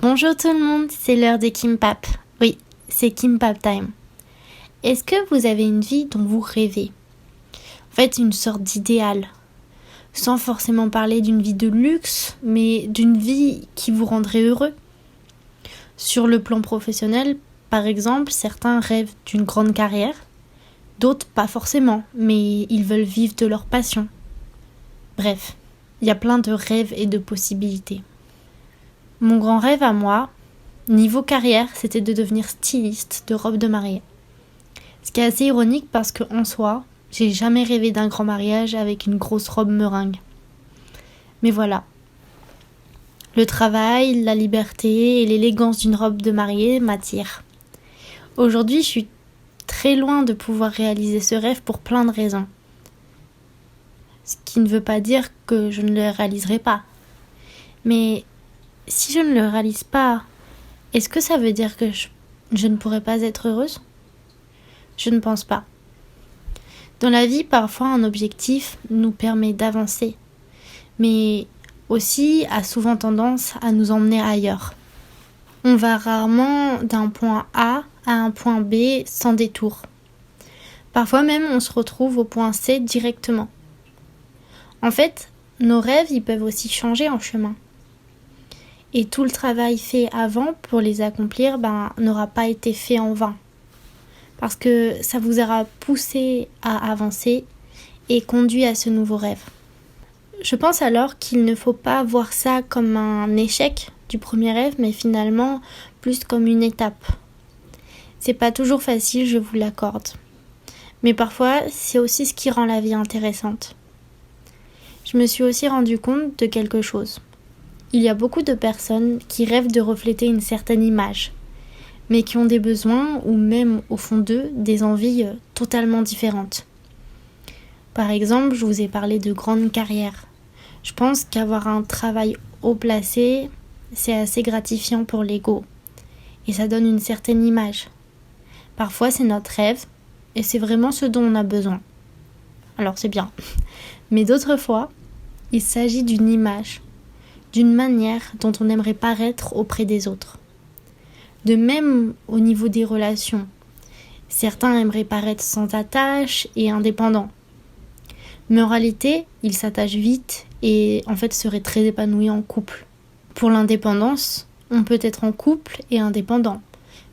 Bonjour tout le monde, c'est l'heure des Kimbap. Oui, c'est Kimbap time. Est-ce que vous avez une vie dont vous rêvez ? En fait, une sorte d'idéal. Sans forcément parler d'une vie de luxe, mais d'une vie qui vous rendrait heureux. Sur le plan professionnel, par exemple, certains rêvent d'une grande carrière. D'autres pas forcément, mais ils veulent vivre de leur passion. Bref, il y a plein de rêves et de possibilités. Mon grand rêve à moi, niveau carrière, c'était de devenir styliste de robes de mariée. Ce qui est assez ironique parce qu'en soi, j'ai jamais rêvé d'un grand mariage avec une grosse robe meringue. Mais voilà. Le travail, la liberté et l'élégance d'une robe de mariée m'attirent. Aujourd'hui, je suis très loin de pouvoir réaliser ce rêve pour plein de raisons. Ce qui ne veut pas dire que je ne le réaliserai pas. Mais si je ne le réalise pas, est-ce que ça veut dire que je ne pourrai pas être heureuse ? Je ne pense pas. Dans la vie, parfois, un objectif nous permet d'avancer, mais aussi a souvent tendance à nous emmener ailleurs. On va rarement d'un point A à un point B sans détour. Parfois même, on se retrouve au point C directement. En fait, nos rêves, ils peuvent aussi changer en chemin. Et tout le travail fait avant pour les accomplir n'aura pas été fait en vain. Parce que ça vous aura poussé à avancer et conduit à ce nouveau rêve. Je pense alors qu'il ne faut pas voir ça comme un échec du premier rêve, mais finalement plus comme une étape. C'est pas toujours facile, je vous l'accorde. Mais parfois, c'est aussi ce qui rend la vie intéressante. Je me suis aussi rendu compte de quelque chose. Il y a beaucoup de personnes qui rêvent de refléter une certaine image, mais qui ont des besoins ou même au fond d'eux des envies totalement différentes. Par exemple, je vous ai parlé de grandes carrières. Je pense qu'avoir un travail haut placé, c'est assez gratifiant pour l'ego, et ça donne une certaine image. Parfois, c'est notre rêve, et c'est vraiment ce dont on a besoin. Alors c'est bien. Mais d'autres fois, il s'agit d'une image, d'une manière dont on aimerait paraître auprès des autres. De même au niveau des relations. Certains aimeraient paraître sans attache et indépendants. Mais en réalité, ils s'attachent vite et en fait seraient très épanouis en couple. Pour l'indépendance, on peut être en couple et indépendant.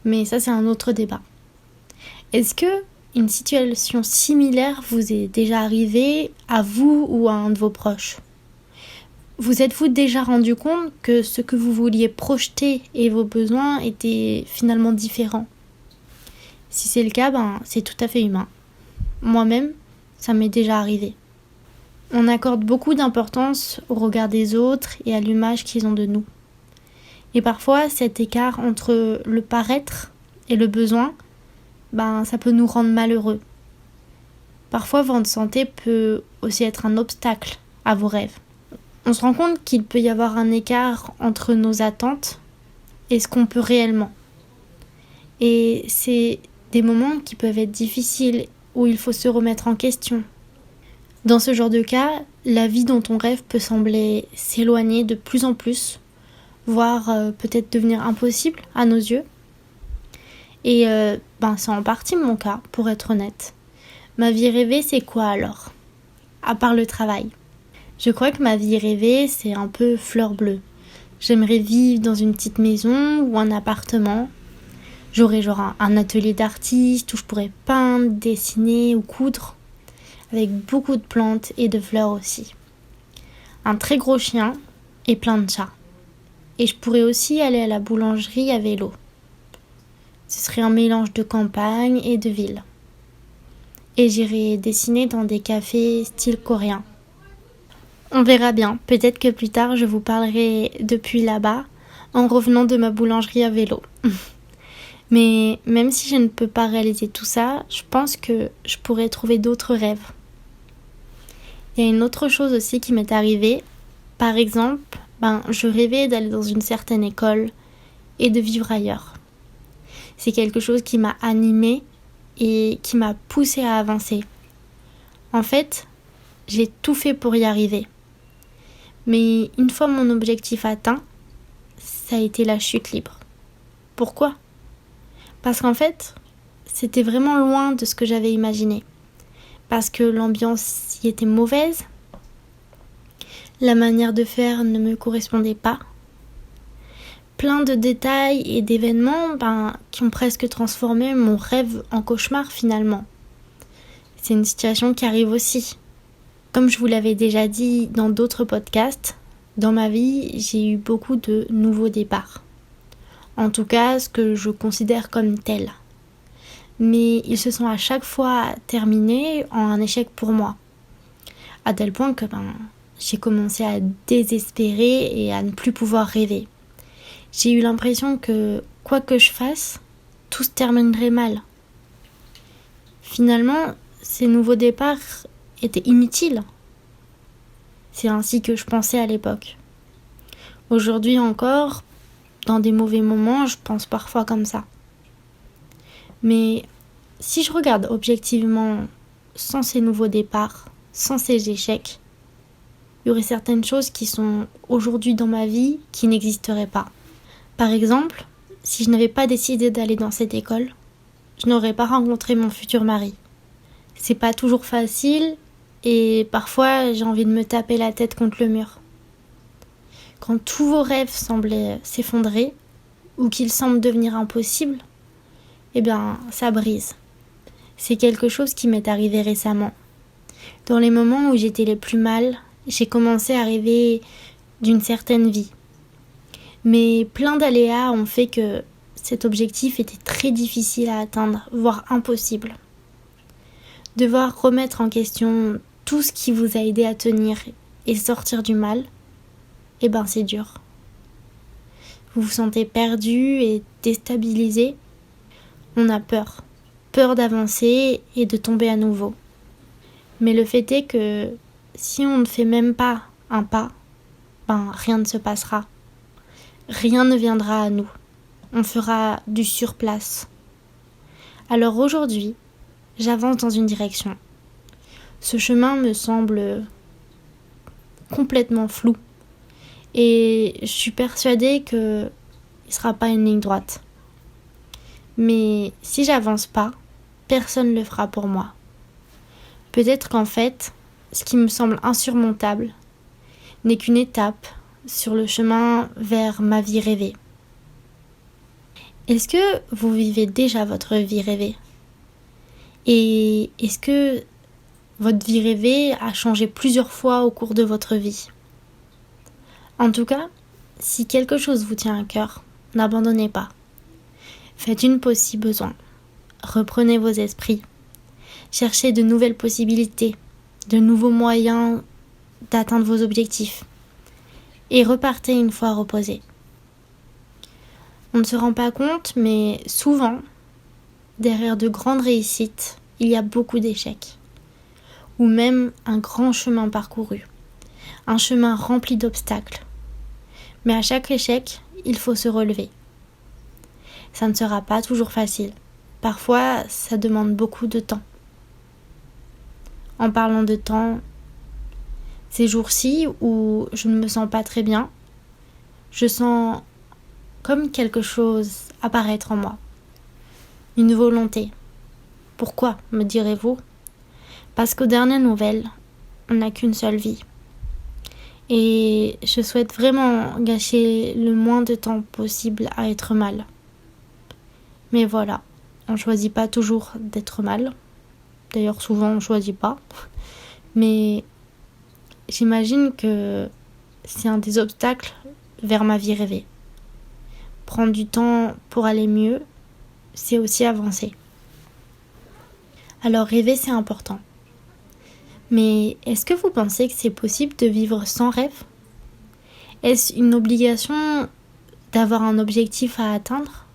Mais ça, c'est un autre débat. Est-ce que une situation similaire vous est déjà arrivée à vous ou à un de vos proches ? Vous êtes-vous déjà rendu compte que ce que vous vouliez projeter et vos besoins étaient finalement différents ? Si c'est le cas, c'est tout à fait humain. Moi-même, ça m'est déjà arrivé. On accorde beaucoup d'importance au regard des autres et à l'image qu'ils ont de nous. Et parfois, cet écart entre le paraître et le besoin, ça peut nous rendre malheureux. Parfois, votre santé peut aussi être un obstacle à vos rêves. On se rend compte qu'il peut y avoir un écart entre nos attentes et ce qu'on peut réellement. Et c'est des moments qui peuvent être difficiles, où il faut se remettre en question. Dans ce genre de cas, la vie dont on rêve peut sembler s'éloigner de plus en plus, voire peut-être devenir impossible à nos yeux. Et c'est en partie mon cas, pour être honnête. Ma vie rêvée, c'est quoi alors ? À part le travail. Je crois que ma vie rêvée, c'est un peu fleur bleue. J'aimerais vivre dans une petite maison ou un appartement. J'aurais un atelier d'artiste où je pourrais peindre, dessiner ou coudre, avec beaucoup de plantes et de fleurs aussi. Un très gros chien et plein de chats. Et je pourrais aussi aller à la boulangerie à vélo. Ce serait un mélange de campagne et de ville. Et j'irais dessiner dans des cafés style coréen. On verra bien, peut-être que plus tard je vous parlerai depuis là-bas, en revenant de ma boulangerie à vélo. Mais même si je ne peux pas réaliser tout ça, je pense que je pourrais trouver d'autres rêves. Il y a une autre chose aussi qui m'est arrivée. Par exemple, je rêvais d'aller dans une certaine école et de vivre ailleurs. C'est quelque chose qui m'a animée et qui m'a poussée à avancer. En fait, j'ai tout fait pour y arriver. Mais une fois mon objectif atteint, ça a été la chute libre. Pourquoi ? Parce qu'en fait, c'était vraiment loin de ce que j'avais imaginé. Parce que l'ambiance y était mauvaise, la manière de faire ne me correspondait pas. Plein de détails et d'événements qui ont presque transformé mon rêve en cauchemar finalement. C'est une situation qui arrive aussi. Comme je vous l'avais déjà dit dans d'autres podcasts, dans ma vie, j'ai eu beaucoup de nouveaux départs. En tout cas, ce que je considère comme tel. Mais ils se sont à chaque fois terminés en un échec pour moi. À tel point que j'ai commencé à désespérer et à ne plus pouvoir rêver. J'ai eu l'impression que, quoi que je fasse, tout se terminerait mal. Finalement, ces nouveaux départs étaient inutiles. C'est ainsi que je pensais à l'époque. Aujourd'hui encore, dans des mauvais moments, je pense parfois comme ça. Mais si je regarde objectivement, sans ces nouveaux départs, sans ces échecs, il y aurait certaines choses qui sont aujourd'hui dans ma vie qui n'existeraient pas. Par exemple, si je n'avais pas décidé d'aller dans cette école, je n'aurais pas rencontré mon futur mari. C'est pas toujours facile et parfois j'ai envie de me taper la tête contre le mur. Quand tous vos rêves semblaient s'effondrer ou qu'ils semblent devenir impossibles, ça brise. C'est quelque chose qui m'est arrivé récemment. Dans les moments où j'étais les plus mal, j'ai commencé à rêver d'une certaine vie. Mais plein d'aléas ont fait que cet objectif était très difficile à atteindre, voire impossible. Devoir remettre en question tout ce qui vous a aidé à tenir et sortir du mal, c'est dur. Vous vous sentez perdu et déstabilisé. On a peur d'avancer et de tomber à nouveau. Mais le fait est que si on ne fait même pas un pas, rien ne se passera. Rien ne viendra à nous. On fera du surplace. Alors aujourd'hui, j'avance dans une direction. Ce chemin me semble complètement flou. Et je suis persuadée qu'il ne sera pas une ligne droite. Mais si j'avance pas, personne ne le fera pour moi. Peut-être qu'en fait, ce qui me semble insurmontable n'est qu'une étape sur le chemin vers ma vie rêvée. Est-ce que vous vivez déjà votre vie rêvée ? Et est-ce que votre vie rêvée a changé plusieurs fois au cours de votre vie ? En tout cas, si quelque chose vous tient à cœur, n'abandonnez pas. Faites une pause si besoin. Reprenez vos esprits. Cherchez de nouvelles possibilités, de nouveaux moyens d'atteindre vos objectifs. Et repartez une fois reposé. On ne se rend pas compte, mais souvent, derrière de grandes réussites, il y a beaucoup d'échecs. Ou même un grand chemin parcouru. Un chemin rempli d'obstacles. Mais à chaque échec, il faut se relever. Ça ne sera pas toujours facile. Parfois, ça demande beaucoup de temps. En parlant de temps, ces jours-ci où je ne me sens pas très bien, je sens comme quelque chose apparaître en moi. Une volonté. Pourquoi, me direz-vous ? Parce qu'aux dernières nouvelles, on n'a qu'une seule vie. Et je souhaite vraiment gâcher le moins de temps possible à être mal. Mais voilà, on ne choisit pas toujours d'être mal. D'ailleurs, souvent, on ne choisit pas. Mais j'imagine que c'est un des obstacles vers ma vie rêvée. Prendre du temps pour aller mieux, c'est aussi avancer. Alors rêver, c'est important. Mais est-ce que vous pensez que c'est possible de vivre sans rêve ? Est-ce une obligation d'avoir un objectif à atteindre ?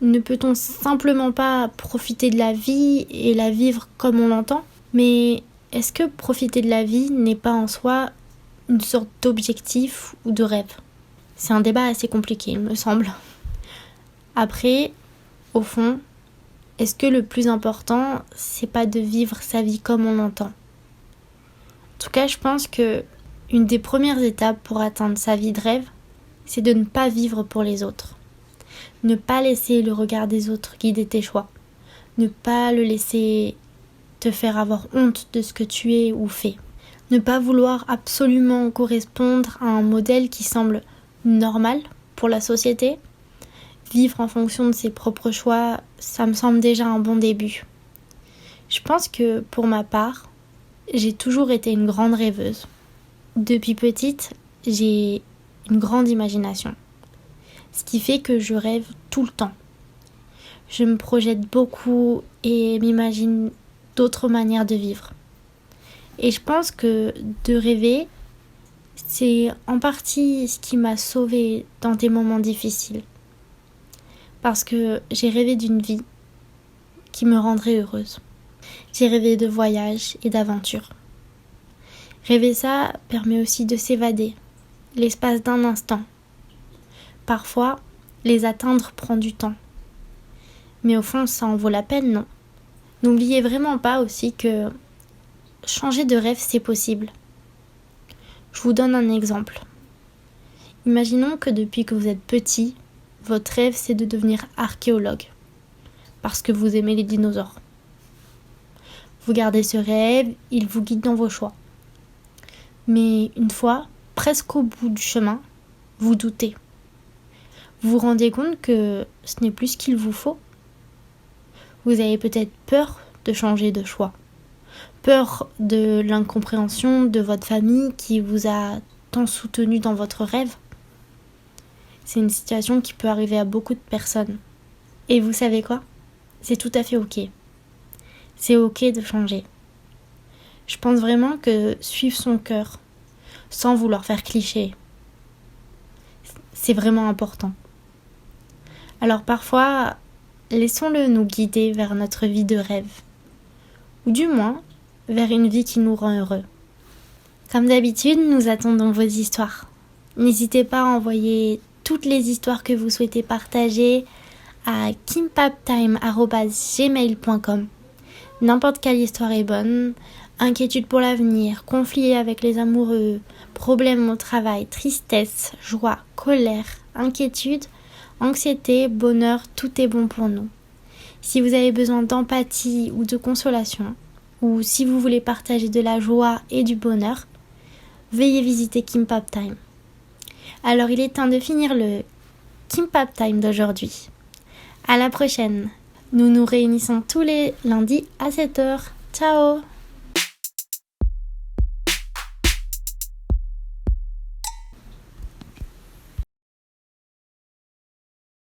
Ne peut-on simplement pas profiter de la vie et la vivre comme on l'entend ? Mais est-ce que profiter de la vie n'est pas en soi une sorte d'objectif ou de rêve ? C'est un débat assez compliqué, il me semble. Après, au fond, est-ce que le plus important, c'est pas de vivre sa vie comme on l'entend ? En tout cas, je pense que une des premières étapes pour atteindre sa vie de rêve, c'est de ne pas vivre pour les autres. Ne pas laisser le regard des autres guider tes choix. Ne pas le laisser te faire avoir honte de ce que tu es ou fais. Ne pas vouloir absolument correspondre à un modèle qui semble normal pour la société. Vivre en fonction de ses propres choix, ça me semble déjà un bon début. Je pense que pour ma part, j'ai toujours été une grande rêveuse. Depuis petite, j'ai une grande imagination. Ce qui fait que je rêve tout le temps. Je me projette beaucoup et m'imagine d'autres manières de vivre. Et je pense que de rêver, c'est en partie ce qui m'a sauvée dans des moments difficiles. Parce que j'ai rêvé d'une vie qui me rendrait heureuse. J'ai rêvé de voyages et d'aventures. Rêver ça permet aussi de s'évader, l'espace d'un instant. Parfois, les atteindre prend du temps. Mais au fond, ça en vaut la peine, non? N'oubliez vraiment pas aussi que changer de rêve, c'est possible. Je vous donne un exemple. Imaginons que depuis que vous êtes petit, votre rêve, c'est de devenir archéologue, parce que vous aimez les dinosaures. Vous gardez ce rêve, il vous guide dans vos choix. Mais une fois, presque au bout du chemin, vous doutez. Vous vous rendez compte que ce n'est plus ce qu'il vous faut. Vous avez peut-être peur de changer de choix. Peur de l'incompréhension de votre famille qui vous a tant soutenu dans votre rêve. C'est une situation qui peut arriver à beaucoup de personnes. Et vous savez quoi ? C'est tout à fait ok. C'est ok de changer. Je pense vraiment que suivre son cœur, sans vouloir faire cliché, c'est vraiment important. Alors parfois, laissons-le nous guider vers notre vie de rêve. Ou du moins, vers une vie qui nous rend heureux. Comme d'habitude, nous attendons vos histoires. N'hésitez pas à envoyer toutes les histoires que vous souhaitez partager à kimpaptime@gmail.com. N'importe quelle histoire est bonne. Inquiétude pour l'avenir, conflit avec les amoureux, problèmes au travail, tristesse, joie, colère, inquiétude, anxiété, bonheur, tout est bon pour nous. Si vous avez besoin d'empathie ou de consolation, ou si vous voulez partager de la joie et du bonheur, veuillez visiter Kimpap Time. Alors il est temps de finir le Kimpap Time d'aujourd'hui. À la prochaine. Nous nous réunissons tous les lundis à 7h. Ciao!